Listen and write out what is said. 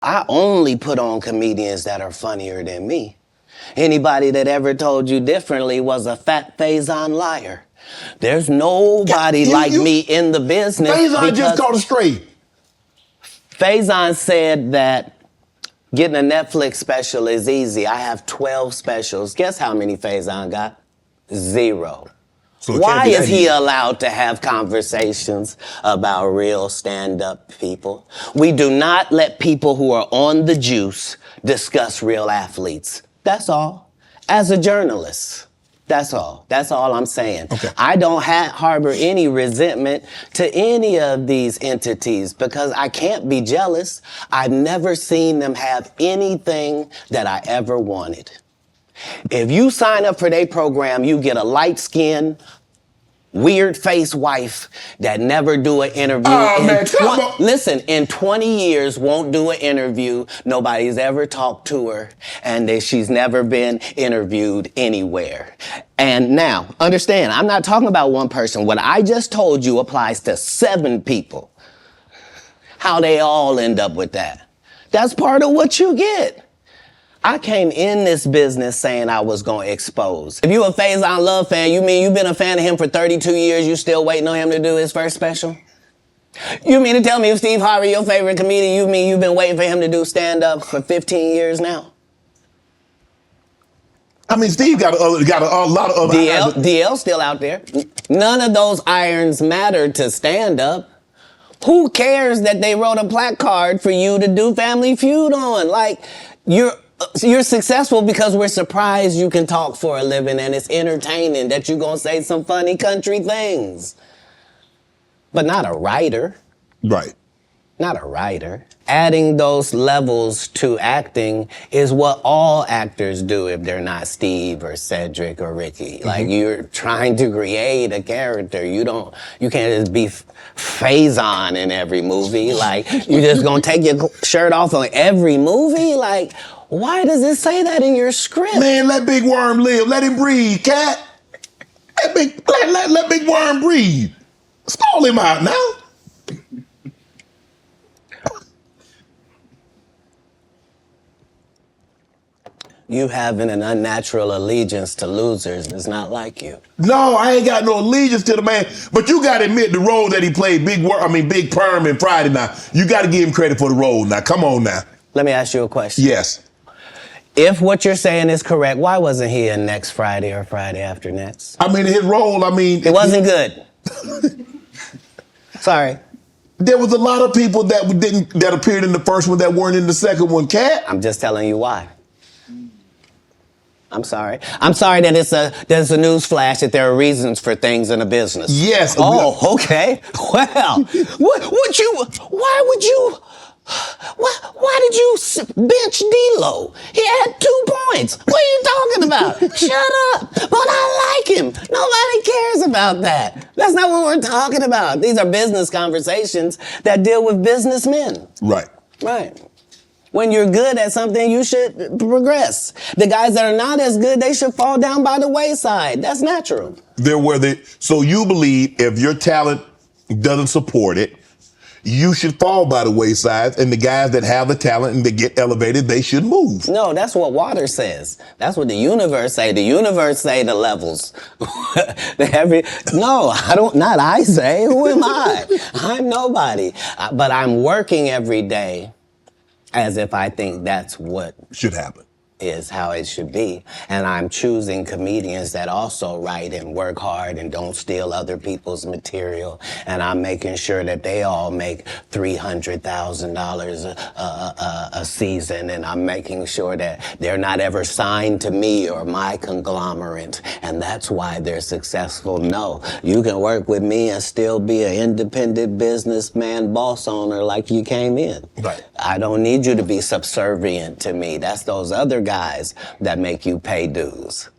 I only put on comedians that are funnier than me. Anybody that ever told you differently was a fat Faizon liar. There's nobody like me in the business. Faizon just caught a straight. Faizon said that getting a Netflix special is easy. I have 12 specials. Guess how many Faizon got? 0. So why is he allowed to have conversations about real stand-up people? We do not let people who are on the juice discuss real athletes. That's all. As a journalist, that's all. That's all I'm saying. Okay. I don't harbor any resentment to any of these entities because I can't be jealous. I've never seen them have anything that I ever wanted. If you sign up for their program, you get a light-skinned, weird-faced wife that never do an interview. Listen, in 20 years, won't do an interview. Nobody's ever talked to her, and she's never been interviewed anywhere. And now, understand, I'm not talking about one person. What I just told you applies to 7 people. How they all end up with that. That's part of what you get. I came in this business saying I was going to expose. If you a Faizon Love fan, you mean you've been a fan of him for 32 years, you still waiting on him to do his first special? You mean to tell me if Steve Harvey, your favorite comedian, you mean you've been waiting for him to do stand-up for 15 years now? I mean, Steve got a lot of other DL's still out there. None of those irons matter to stand-up. Who cares that they wrote a placard for you to do Family Feud on? Like, you're successful because we're surprised you can talk for a living and it's entertaining that you're going to say some funny country things. But not a writer. Right. Not a writer. Adding those levels to acting is what all actors do if they're not Steve or Cedric or Ricky. Mm-hmm. Like, you're trying to create a character. You can't just be Faizon in every movie. Like, you're just going to take your shirt off on every movie? Like, why does it say that in your script? Man, let Big Worm live. Let him breathe, Katt. Let Big Worm breathe. Stall him out now. You having an unnatural allegiance to losers is not like you. No, I ain't got no allegiance to the man. But you got to admit the role that he played, Big Perm in Friday now. You got to give him credit for the role now. Come on now. Let me ask you a question. Yes. If what you're saying is correct, why wasn't he in Next Friday or Friday After Next? I mean, his role, it wasn't good. Sorry. There was a lot of people that appeared in the first one that weren't in the second one, Katt. I'm just telling you why. I'm sorry. I'm sorry that there's a news flash that there are reasons for things in a business. Yes. Oh, okay. Well, why did you bench D-Lo? He had 2 points. What are you talking about? Shut up. But I like him. Nobody cares about that. That's not what we're talking about. These are business conversations that deal with businessmen. Right. Right. When you're good at something, you should progress. The guys that are not as good, they should fall down by the wayside. That's natural. So you believe if your talent doesn't support it, you should fall by the wayside, and the guys that have the talent and they get elevated, they should move. No, that's what water says. That's what the universe say. The universe say the levels. No, not I say. Who am I? I'm nobody. But I'm working every day as if I think that's what should happen. Is how it should be. And I'm choosing comedians that also write and work hard and don't steal other people's material. And I'm making sure that they all make $300,000 a season. And I'm making sure that they're not ever signed to me or my conglomerate. And that's why they're successful. No, you can work with me and still be an independent businessman, boss owner like you came in. Right. I don't need you to be subservient to me. That's those other guys that make you pay dues.